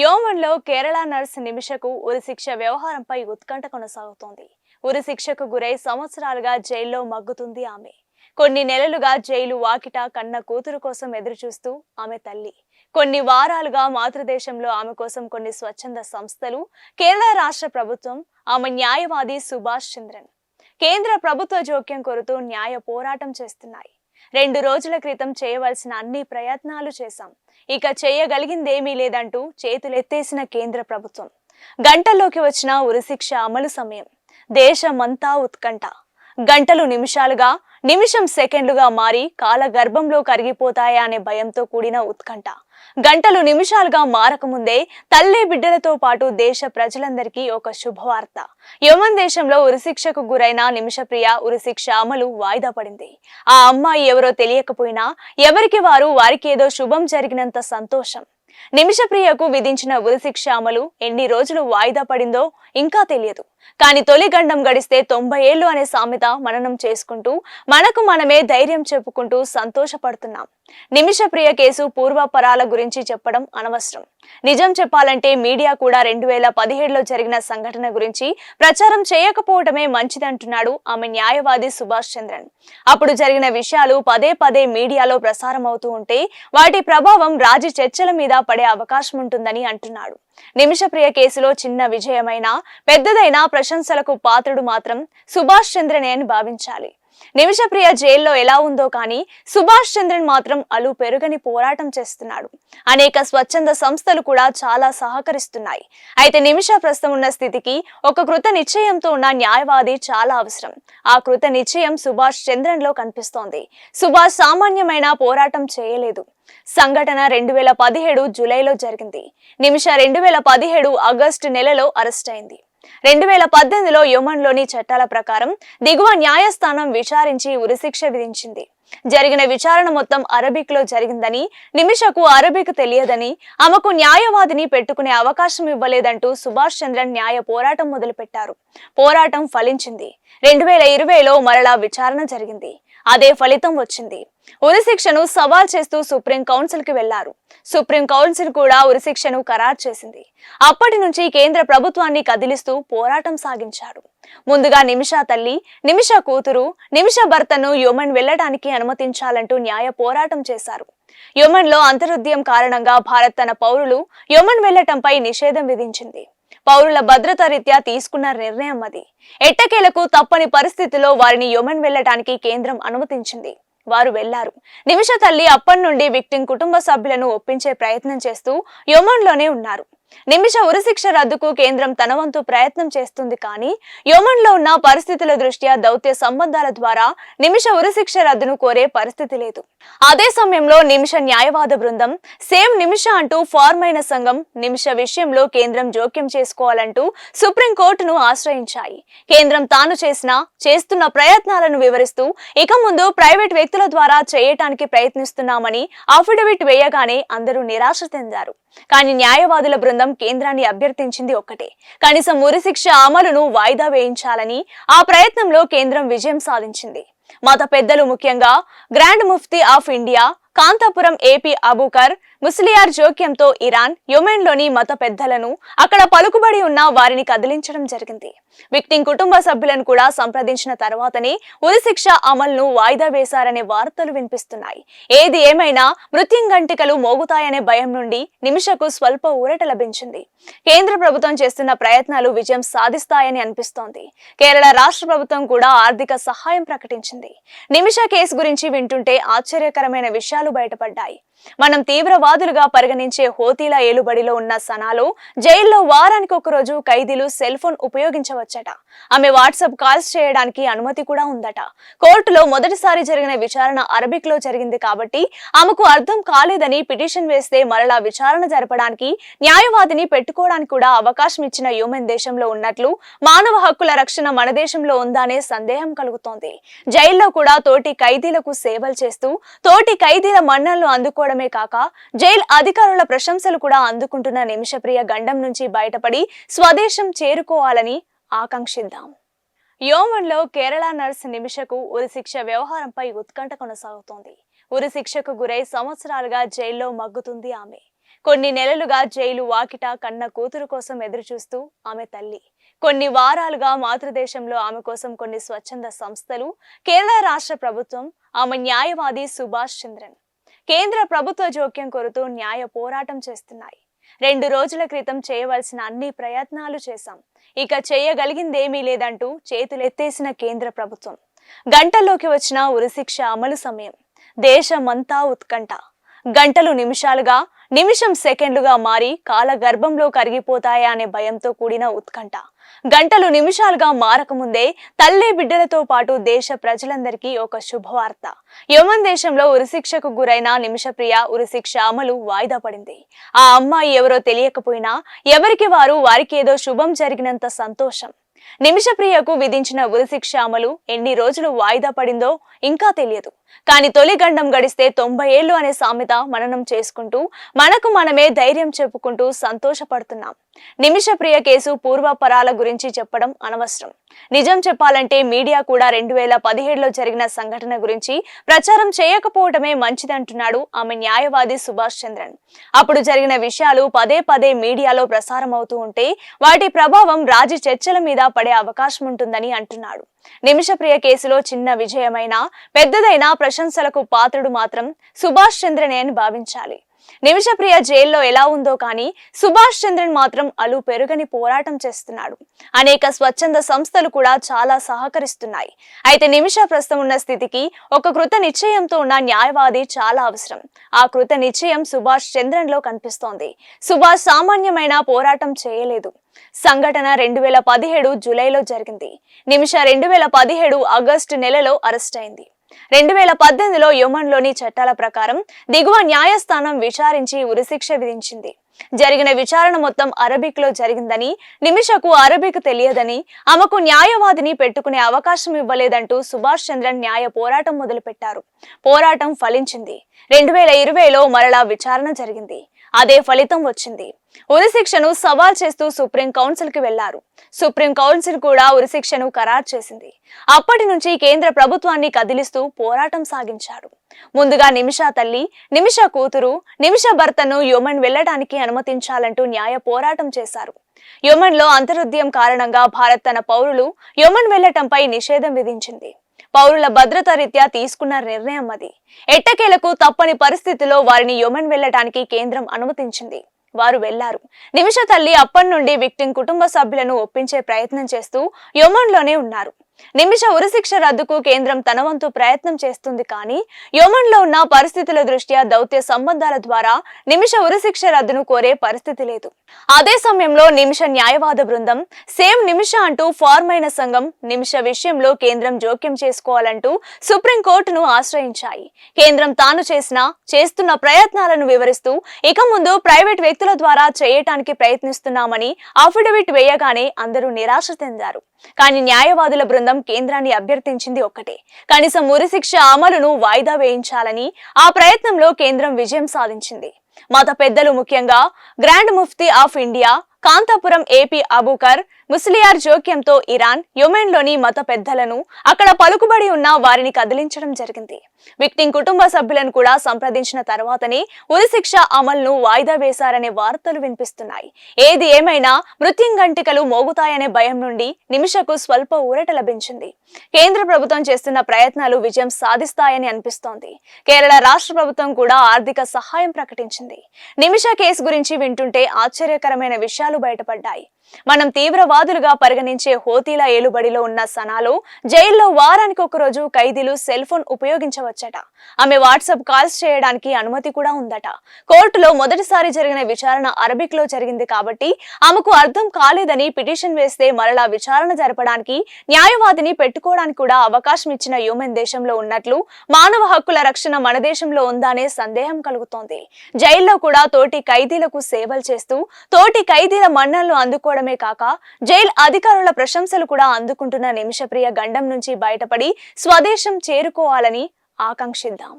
యోమన్లో Kerala nurse నిమిషకు ఉరిశిక్ష వ్యవహారంపై ఉత్కంఠ కొనసాగుతోంది. ఉరిశిక్షకు గురై సంవత్సరాలుగా జైల్లో మగ్గుతుంది ఆమె. కొన్ని నెలలుగా జైలు వాకిట కన్న కూతురు కోసం ఎదురుచూస్తూ ఆమె తల్లి. కొన్ని వారాలుగా మాతృదేశంలో ఆమె కోసం కొన్ని స్వచ్ఛంద సంస్థలు, కేరళ రాష్ట్ర ప్రభుత్వం, ఆమె న్యాయవాది సుభాష్ చంద్రన్ కేంద్ర ప్రభుత్వ జోక్యం కోరుతూ న్యాయ పోరాటం చేస్తున్నాయి. 2 రోజుల క్రితం చేయవలసిన అన్ని ప్రయత్నాలు చేశాం, ఇక చేయగలిగిందేమీ లేదంటూ చేతులెత్తేసిన కేంద్ర ప్రభుత్వం. గంటల్లోకి వచ్చిన ఉరిశిక్ష అమలు సమయం. దేశమంతా ఉత్కంఠ. గంటలు నిమిషాలుగా, నిమిషం సెకండ్లుగా మారి కాల గర్భంలో కరిగిపోతాయా అనే భయంతో కూడిన ఉత్కంఠ. గంటలు నిమిషాలుగా మారకముందే తల్లి బిడ్డలతో పాటు దేశ ప్రజలందరికీ ఒక శుభవార్త. యమన్ దేశంలో ఉరిశిక్షకు గురైన నిమిషప్రియ ఉరిశిక్ష అమలు వాయిదా పడింది. ఆ అమ్మాయి ఎవరో తెలియకపోయినా ఎవరికి వారికి ఏదో శుభం జరిగినంత సంతోషం. నిమిషప్రియకు విధించిన ఉరిశిక్ష అమలు ఎన్ని రోజులు వాయిదా పడిందో ఇంకా తెలియదు. కానీ తొలి గండం గడిస్తే 90 ఏళ్లు అనే సామెత మననం చేసుకుంటూ మనకు మనమే ధైర్యం చెప్పుకుంటూ సంతోషపడుతున్నాం. నిమిషప్రియ కేసు పూర్వపరాల గురించి చెప్పడం అనవసరం. నిజం చెప్పాలంటే మీడియా కూడా 2017లో జరిగిన సంఘటన గురించి ప్రచారం చేయకపోవడమే మంచిదంటున్నాడు ఆమె న్యాయవాది సుభాష్ చంద్రన్. అప్పుడు జరిగిన విషయాలు పదే పదే మీడియాలో ప్రసారం అవుతూ ఉంటే వాటి ప్రభావం రాజీ చర్చల మీద పడే అవకాశం ఉంటుందని అంటున్నాడు. నిమిషప్రియ కేసులో చిన్న విజయమైనా పెద్దదైనా ప్రశంసలకు పాత్రుడు మాత్రం సుభాష్ చంద్రనే అని భావించాలి. నిమిషప్రియ జైల్లో ఎలా ఉందో కానీ సుభాష్ చంద్రన్ మాత్రం అలు పెరుగని పోరాటం చేస్తున్నాడు. అనేక స్వచ్ఛంద సంస్థలు కూడా చాలా సహకరిస్తున్నాయి. అయితే నిమిష ప్రస్తుతం ఉన్న స్థితికి ఒక కృత నిశ్చయంతో ఉన్న న్యాయవాది చాలా అవసరం. ఆ కృత నిశ్చయం సుభాష్ చంద్రన్ లో కనిపిస్తోంది. సుభాష్ సామాన్యమైన పోరాటం చేయలేదు. సంఘటన 2017 జూలైలో జరిగింది. నిమిష 2017 ఆగస్టు నెలలో అరెస్ట్ అయింది. 2018లో యమన్లోని చట్టాల ప్రకారం దిగువ న్యాయస్థానం విచారించి ఉరిశిక్ష విధించింది. జరిగిన విచారణ మొత్తం అరబిక్ లో జరిగిందని, నిమిషకు అరబిక్ తెలియదని, ఆమెకు న్యాయవాదిని పెట్టుకునే అవకాశం ఇవ్వలేదంటూ సుభాష్ చంద్రన్ న్యాయ పోరాటం మొదలుపెట్టారు. పోరాటం ఫలించింది. 2020లో మరలా విచారణ జరిగింది. అదే ఫలితం వచ్చింది. ఉరిశిక్షను సవాల్ చేస్తూ సుప్రీం కౌన్సిల్ కి వెళ్లారు. సుప్రీం కౌన్సిల్ కూడా ఉరిశిక్షను ఖరారు చేసింది. అప్పటి నుంచి కేంద్ర ప్రభుత్వాన్ని కదిలిస్తూ పోరాటం సాగించారు. ముందుగా నిమిష తల్లి, నిమిష కూతురు, నిమిష భర్తను యమన్ వెళ్లడానికి అనుమతించాలంటూ న్యాయ పోరాటం చేశారు. యమన్ లో అంతరుద్యం కారణంగా భారత్ తన పౌరులు యమన్ వెళ్లటంపై నిషేధం విధించింది. పౌరుల భద్రత రీత్యా తీసుకున్న నిర్ణయం అది. ఎట్టకేలకు తప్పని పరిస్థితిలో వారిని యమన్ వెళ్లడానికి కేంద్రం అనుమతించింది. వారు వెళ్లారు. నిమిష తల్లి అప్పటి నుండి విక్టిం కుటుంబ సభ్యులను ఒప్పించే ప్రయత్నం చేస్తూ యమన్లోనే ఉన్నారు. నిమిష ఉరిశిక్ష రద్దుకు కేంద్రం తన వంతు ప్రయత్నం చేస్తుంది. కానీ యమన్లో ఉన్న పరిస్థితుల దృష్ట్యా దౌత్య సంబంధాల ద్వారా నిమిష ఉరిశిక్ష రద్దును కోరే పరిస్థితి లేదు. అదే సమయంలో నిమిష న్యాయవాద బృందం సేమ్ నిమిష అంటూ ఫార్మ్ అయిన సంఘం నిమిష విషయంలో కేంద్రం జోక్యం చేసుకోవాలంటూ సుప్రీంకోర్టును ఆశ్రయించాయి. కేంద్రం తాను చేస్తున్న ప్రయత్నాలను వివరిస్తూ ఇక ముందు ప్రైవేట్ వ్యక్తుల ద్వారా చేయటానికి ప్రయత్నిస్తున్నామని అఫిడవిట్ వేయగానే అందరూ నిరాశ చెందారు. కానీ న్యాయవాదుల బృందం కేంద్రాన్ని అభ్యర్థించింది ఒక్కటే, కనీసం ఉరిశిక్ష అమలును వాయిదా వేయించాలని. ఆ ప్రయత్నంలో కేంద్రం విజయం సాధించింది. మత పెద్దలు, ముఖ్యంగా grand mufti of India Kanthapuram AP Abubakar Musliyar జోక్యంతో ఇరాన్, యెమెన్లోని మత పెద్దలను, అక్కడ పలుకుబడి ఉన్న వారిని కదిలించడం జరిగింది. విక్టిం కుటుంబ సభ్యులను కూడా సంప్రదించిన తర్వాతనే ఉరిశిక్ష అమలును వాయిదా వేశారనే వార్తలు వినిపిస్తున్నాయి. ఏది ఏమైనా మృత్యుంగంటికలు మోగుతాయనే భయం నుండి నిమిషకు స్వల్ప ఊరట లభించింది. కేంద్ర ప్రభుత్వం చేస్తున్న ప్రయత్నాలు విజయం సాధిస్తాయని అనిపిస్తోంది. కేరళ రాష్ట్ర ప్రభుత్వం కూడా ఆర్థిక సహాయం ప్రకటించింది. నిమిష కేసు గురించి వింటుంటే ఆశ్చర్యకరమైన విషయాలు బయటపడ్డాయి. మనం తీవ్రవాదులుగా పరిగణించే హోతీల ఏలుబడిలో ఉన్న సనాలో జైల్లో వారానికి ఒక రోజు ఖైదీలు సెల్ ఫోన్ ఉపయోగించవచ్చట. ఆమె వాట్సాప్ కాల్స్ చేయడానికి అనుమతి కూడా ఉందట. కోర్టులో మొదటిసారి జరిగిన విచారణ అరబిక్ లో జరిగింది కాబట్టి ఆమెకు అర్థం కాలేదని పిటిషన్ వేస్తే మరలా విచారణ జరపడానికి న్యాయవాదిని పెట్టుకోవడానికి కూడా అవకాశం ఇచ్చిన యెమెన్ దేశంలో ఉన్నట్లు మానవ హక్కుల రక్షణ మన దేశంలో ఉందా అనే సందేహం కలుగుతోంది. జైల్లో కూడా తోటి ఖైదీలకు సేవలు చేస్తూ తోటి ఖైదీల మన్ననలు అందుకోవడమే కాక జైలు అధికారుల ప్రశంసలు కూడా అందుకుంటున్న నిమిషప్రియ గండం నుంచి బయటపడి స్వదేశం చేరుకోవాలని ఆకాంక్షిద్దాం. యెమెన్లో కేరళ నర్స్ నిమిషకు ఉరిశిక్ష వ్యవహారంపై ఉత్కంఠ కొనసాగుతోంది. ఉరిశిక్షకు గురై సంవత్సరాలుగా జైల్లో మగ్గుతుంది ఆమె. కొన్ని నెలలుగా జైలు వాకిట కన్న కూతురు కోసం ఎదురుచూస్తూ ఆమె తల్లి. కొన్ని వారాలుగా మాతృదేశంలో ఆమె కోసం కొన్ని స్వచ్ఛంద సంస్థలు, కేరళ రాష్ట్ర ప్రభుత్వం, ఆమె న్యాయవాది సుభాష్ చంద్రన్ కేంద్ర ప్రభుత్వ జోక్యం కోరుతూ న్యాయ పోరాటం చేస్తున్నాయి. 2 రోజుల క్రితం చేయవలసిన అన్ని ప్రయత్నాలు చేశాం, ఇక చేయగలిగిందేమీ లేదంటూ చేతులెత్తేసిన కేంద్ర ప్రభుత్వం. గంటల్లోకి వచ్చిన ఉరిశిక్ష అమలు సమయం. దేశమంతా ఉత్కంఠ. గంటలు నిమిషాలుగా, నిమిషం సెకండ్లుగా మారి కాల గర్భంలో కరిగిపోతాయా అనే భయంతో కూడిన ఉత్కంఠ. గంటలు నిమిషాలుగా మారకముందే తల్లి బిడ్డలతో పాటు దేశ ప్రజలందరికీ ఒక శుభవార్త. యెమెన్ దేశంలో ఉరిశిక్షకు గురైన నిమిషప్రియ ఉరిశిక్ష అమలు వాయిదా పడింది. ఆ అమ్మాయి ఎవరో తెలియకపోయినా ఎవరికి వారికి ఏదో శుభం జరిగినంత సంతోషం. నిమిషప్రియకు విధించిన ఉరిశిక్ష అమలు ఎన్ని రోజులు వాయిదా పడిందో ఇంకా తెలియదు. కానీ తొలి గండం గడిస్తే 90 ఏళ్లు అనే సామెత మననం చేసుకుంటూ మనకు మనమే ధైర్యం చెప్పుకుంటూ సంతోషపడుతున్నాం. నిమిషప్రియ కేసు పూర్వపరాల గురించి చెప్పడం అనవసరం. నిజం చెప్పాలంటే మీడియా కూడా 2017లో జరిగిన సంఘటన గురించి ప్రచారం చేయకపోవడమే మంచిదంటున్నాడు ఆమె న్యాయవాది సుభాష్ చంద్రన్. అప్పుడు జరిగిన విషయాలు పదే పదే మీడియాలో ప్రసారం అవుతూ ఉంటే వాటి ప్రభావం రాజీ చర్చల మీద పడే అవకాశం ఉంటుందని అంటున్నాడు. నిమిషప్రియ కేసులో చిన్న విజయమైనా పెద్దదైనా ప్రశంసలకు పాత్రుడు మాత్రం సుభాష్ చంద్రనే అని భావించాలి. నిమిషప్రియ జైల్లో ఎలా ఉందో కానీ సుభాష్ చంద్రన్ మాత్రం అలు పెరుగని పోరాటం చేస్తున్నాడు. అనేక స్వచ్ఛంద సంస్థలు కూడా చాలా సహకరిస్తున్నాయి. అయితే నిమిష ప్రస్తుతం ఉన్న స్థితికి ఒక కృత నిశ్చయంతో ఉన్న న్యాయవాది చాలా అవసరం. ఆ కృత నిశ్చయం సుభాష్ చంద్రన్ లో కనిపిస్తోంది. సుభాష్ సామాన్యమైన పోరాటం చేయలేదు. సంఘటన 2017 జూలైలో జరిగింది. నిమిష 2017 ఆగస్టు నెలలో అరెస్ట్ అయింది. 2018లో యెమెన్లోని చట్టాల ప్రకారం దిగువ న్యాయస్థానం విచారించి ఉరిశిక్ష విధించింది. జరిగిన విచారణ మొత్తం అరబిక్ లో జరిగిందని, నిమిషకు అరబిక్ తెలియదని, ఆమెకు న్యాయవాదిని పెట్టుకునే అవకాశం ఇవ్వలేదంటూ సుభాష్ చంద్రన్ న్యాయ పోరాటం మొదలుపెట్టారు. పోరాటం ఫలించింది. 2020లో మరలా విచారణ జరిగింది. అదే ఫలితం వచ్చింది. ఉరిశిక్షను సవాల్ చేస్తూ సుప్రీం కౌన్సిల్ కి వెళ్లారు. సుప్రీం కౌన్సిల్ కూడా ఉరిశిక్షను ఖరారు చేసింది. అప్పటి నుంచి కేంద్ర ప్రభుత్వాన్ని కదిలిస్తూ పోరాటం సాగించారు. ముందుగా నిమిష తల్లి, నిమిష కూతురు, నిమిష భర్తను యెమెన్ వెళ్లడానికి అనుమతించాలంటూ న్యాయ పోరాటం చేశారు. యెమెన్ లో అంతరుద్యం కారణంగా భారత్ తన పౌరులు యెమెన్ వెళ్లటంపై నిషేధం విధించింది. పౌరుల భద్రత రీత్యా తీసుకున్న నిర్ణయం అది. ఎట్టకేలకు తప్పని పరిస్థితిలో వారిని యెమెన్ వెళ్లడానికి కేంద్రం అనుమతించింది. వారు వెళ్లారు. నిమిష తల్లి అప్పటి నుండి విక్టిం కుటుంబ సభ్యులను ఒప్పించే ప్రయత్నం చేస్తూ యెమెన్లోనే ఉన్నారు. నిమిష ఉరిశిక్ష రద్దుకు కేంద్రం తన వంతు ప్రయత్నం చేస్తుంది. కానీ యెమెన్లో ఉన్న పరిస్థితుల దృష్ట్యా దౌత్య సంబంధాల ద్వారా నిమిష ఉరిశిక్ష రద్దును కోరే పరిస్థితి లేదు. అదే సమయంలో నిమిష న్యాయవాద బృందం సేవ్ నిమిష అంటూ ఫార్మ్ అయిన సంఘం నిమిష విషయంలో కేంద్రం జోక్యం చేసుకోవాలంటూ సుప్రీంకోర్టును ఆశ్రయించాయి. కేంద్రం తాను చేస్తున్న ప్రయత్నాలను వివరిస్తూ ఇక ముందు ప్రైవేట్ వ్యక్తుల ద్వారా చేయటానికి ప్రయత్నిస్తున్నామని అఫిడవిట్ వేయగానే అందరూ నిరాశ చెందారు. కానీ న్యాయవాదుల బృందం కేంద్రాన్ని అభ్యర్థించింది ఒక్కటే, కనీసం ఉరిశిక్ష అమలును వాయిదా వేయించాలని. ఆ ప్రయత్నంలో కేంద్రం విజయం సాధించింది. మత పెద్దలు, ముఖ్యంగా grand mufti of India Kanthapuram AP Abubakar Musliyar జోక్యంతో ఇరాన్, యెమెన్లోని మత పెద్దలను, అక్కడ పలుకుబడి ఉన్న వారిని కదిలించడం జరిగింది. విక్టిం కుటుంబ సభ్యులను కూడా సంప్రదించిన తర్వాతనే ఉరిశిక్ష అమలును వాయిదా వేశారనే వార్తలు వినిపిస్తున్నాయి. ఏది ఏమైనా మృత్యుంగంటికలు మోగుతాయనే భయం నుండి నిమిషకు స్వల్ప ఊరట లభించింది. కేంద్ర ప్రభుత్వం చేస్తున్న ప్రయత్నాలు విజయం సాధిస్తాయని అనిపిస్తోంది. కేరళ రాష్ట్ర ప్రభుత్వం కూడా ఆర్థిక సహాయం ప్రకటించింది. నిమిష కేసు గురించి వింటుంటే ఆశ్చర్యకరమైన విషయాలు బయటపడ్డాయి. మనం తీవ్రవాదులుగా పరిగణించే హోతీల ఏలుబడిలో ఉన్న సనాలో జైల్లో వారానికి ఒక రోజు ఖైదీలు సెల్ ఫోన్ ఉపయోగించవచ్చట. ఆమె వాట్సాప్ కాల్స్ చేయడానికి అనుమతి కూడా ఉందట. కోర్టులో మొదటిసారి జరిగిన విచారణ అరబిక్ లో జరిగింది కాబట్టి ఆమెకు అర్థం కాలేదని పిటిషన్ వేస్తే మరలా విచారణ జరపడానికి న్యాయవాదిని పెట్టుకోవడానికి కూడా అవకాశం ఇచ్చిన యెమెన్ దేశంలో ఉన్నట్లు మానవ హక్కుల రక్షణ మన దేశంలో ఉందా అనే సందేహం కలుగుతోంది. జైల్లో కూడా తోటి ఖైదీలకు సేవలు చేస్తూ తోటి ఖైదీల మన్ననలు అందుకోవడమే కాక జైలు అధికారుల ప్రశంసలు కూడా అందుకుంటున్న నిమిషప్రియ గండం నుంచి బయటపడి స్వదేశం చేరుకోవాలని ఆకాంక్షిద్దాం.